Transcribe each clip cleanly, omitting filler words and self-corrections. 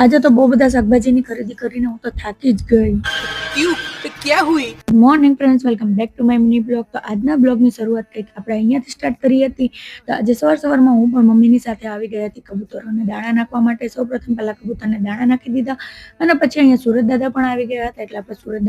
આજે તો બહુ બધા શાકભાજીની ખરીદી કરીને હું તો થાકી જ ગઈ. क्यों? तो क्या हुई? Morning friends, welcome back to my mini blog. તો આજના બ્લોગની શરૂઆત કંઈક આપણે અહીંયાથી સ્ટાર્ટ કરી હતી. તો આજે સવારમાં હું પણ મમ્મીની સાથે આવી ગઈ હતી કબૂતરોને દાણા નાખવા માટે. સૌપ્રથમ પહેલા કબૂતરને દાણા નાખી દીધા અને પછી અહીંયા સુરત દાદા પણ આવી ગયા હતા, એટલે આપણે સુરત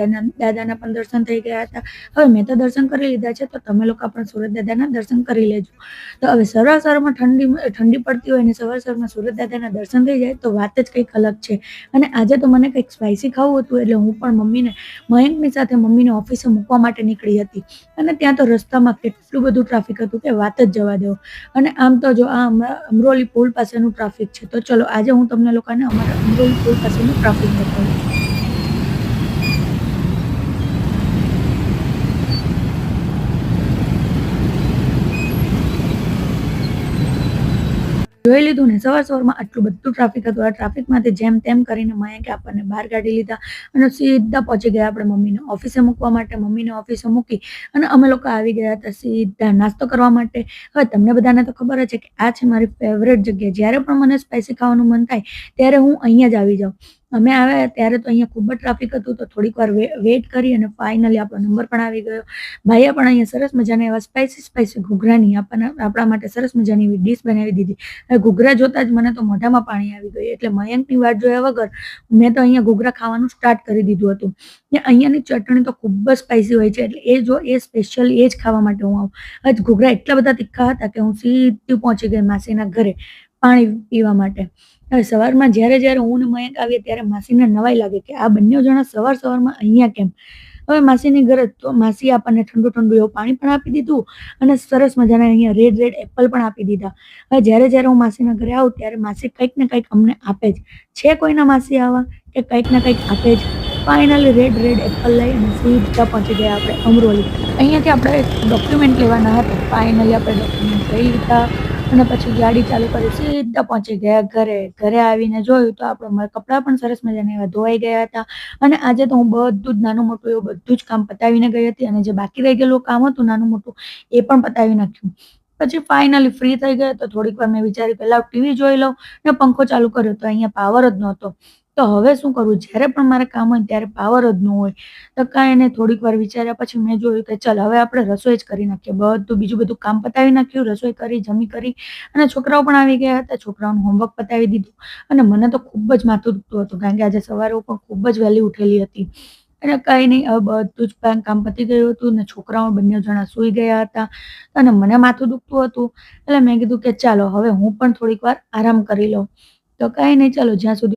દાદાના પણ દર્શન થઈ ગયા હતા. હવે મેં તો દર્શન કરી લીધા છે, તો તમે લોકો પણ સુરત દાદાના દર્શન કરી લેજો. તો હવે સવારમાં ઠંડી પડતી હોય ને સવારમાં સુરત દાદાના દર્શન થઈ જાય તો વાત જ કંઈક અલગ છે. અને આજે તો મને કંઈક સ્પાઇસી ખાવું હતું, એટલે હું પણ મયંકની સાથે મમ્મીને ઓફિસે મૂકવા માટે નીકળી હતી. અને ત્યાં તો રસ્તામાં કેટલું બધું ટ્રાફિક હતું કે વાત જ જવા દો. અને આમ તો જો આ અમરોલી પુલ પાસેનું ટ્રાફિક છે, તો ચલો આજે હું તમને લોકોને અમારા અમરોલી પુલ પાસેનું ટ્રાફિક બતાવું. જોઈ લીધું ને, સવારમાં આટલું બધું ટ્રાફિક હતું. આ ટ્રાફિકમાંથી જેમ તેમ કરીને મયંકે આપણને બહાર કાઢી લીધા અને સીધા પહોંચી ગયા આપણે મમ્મીને ઓફિસે મૂકવા માટે. મમ્મીને ઓફિસે મૂકી અને અમે લોકો આવી ગયા હતા સીધા નાસ્તો કરવા માટે. હવે તમને બધાને તો ખબર જ છે કે આ છે મારી ફેવરેટ જગ્યા. જ્યારે પણ મને સ્પાઇસી ખાવાનું મન થાય ત્યારે હું અહીંયા જ આવી જાઉં. અમે આવ્યા ત્યારે તો અહીંયા ખૂબ જ ટ્રાફિક હતું, તો થોડીક વાર વેટ કરી અને ફાઇનલી આપણો નંબર પણ આવી ગયો. ભાઈએ પણ અહીંયા સરસ મજાના એવા સ્પાઇસી ઘૂઘરાની આપણા માટે સરસ મજાની એવી ડીશ બનાવી દીધી. ઘૂઘરા જોતા જ મને તો મોઢામાં પાણી આવી ગયું. એટલે મયંકની વાટ જોયા વગર મેં તો અહીંયા ઘૂઘરા ખાવાનું સ્ટાર્ટ કરી દીધું હતું. ને અહીંયાની ચટણી તો ખૂબ જ સ્પાઇસી હોય છે, એટલે એ સ્પેશિયલ એ જ ખાવા માટે હું આવું. આજ ઘૂઘરા એટલા બધા તીખા હતા કે હું સીધી પહોંચી ગઈ માસીના ઘરે પાણી પીવા માટે. હવે સવારમાં જ્યારે હું ને મયંક આવીએ ત્યારે માસીને નવાઈ લાગે કે આ બંને જણા સવારમાં અહીંયા કેમ. હવે માસીની ઘરે તો માસી આપણને ઠંડુ એવું પાણી પણ આપી દીધું અને સરસ મજાના અહીંયા રેડ એપલ પણ આપી દીધા. હવે જ્યારે હું માસીના ઘરે આવું ત્યારે માસી કંઈક ને કંઈક અમને આપે જ છે. કોઈના માસી આવા કે કંઈક ને કંઈક આપે જ. ફાઇનલી રેડ એપલ લઈ અને સીધા પહોંચી ગયા આપણે અમરોલી. અહીંયાથી આપણે ડોક્યુમેન્ટ લેવાના હતા. ફાઇનલી આપણે ડોક્યુમેન્ટ લઈ લીધા અને પછી ગાડી ચાલુ કરી સીધા પહોંચી ગયા ઘરે. ઘરે આવીને જોયું તો મારા કપડાં પણ સરસ મજાના એવા ધોવાઈ ગયા હતા. અને આજે તો હું બધું જ નાનું મોટું એવું બધું જ કામ પતાવીને ગઈ હતી, અને જે બાકી રહી ગયેલું કામ હતું નાનું મોટું એ પણ પતાવી નાખ્યું. પછી ફાઇનલી ફ્રી થઈ ગયા તો થોડીક વાર મેં વિચાર્યું પહેલા ટીવી જોઈ લઉં ને પંખો ચાલુ કર્યો તો અહીંયા પાવર જ નહોતો. તો હવે શું કરવું? જ્યારે પણ મારે કામ હોય ત્યારે પાવર જ ન હોય. તો કાંઈ નહીં, થોડીક વાર વિચાર્યા પછી મેં જોયું કે ચાલ હવે આપણે રસોઈ જ કરી નાખીએ. બીજું બધું કામ પતાવી નાખ્યું, રસોઈ કરી, જમી કરી અને છોકરાઓ પણ આવી ગયા હતા. છોકરાઓનું હોમવર્ક પતાવી દીધું અને મને તો ખૂબ જ માથું દુખતું હતું, કારણ કે આજે સવારે હું પણ ખૂબ જ વહેલી ઉઠેલી હતી. અને કંઈ નહીં, હવે બધું જ કામ પતી ગયું હતું ને છોકરાઓ બંને જણા સૂઈ ગયા હતા અને મને માથું દુખતું હતું. એટલે મેં કીધું કે ચાલો હવે હું પણ થોડીક વાર આરામ કરી લઉં. તો કંઈ નહીં, ચાલો જ્યાં સુધી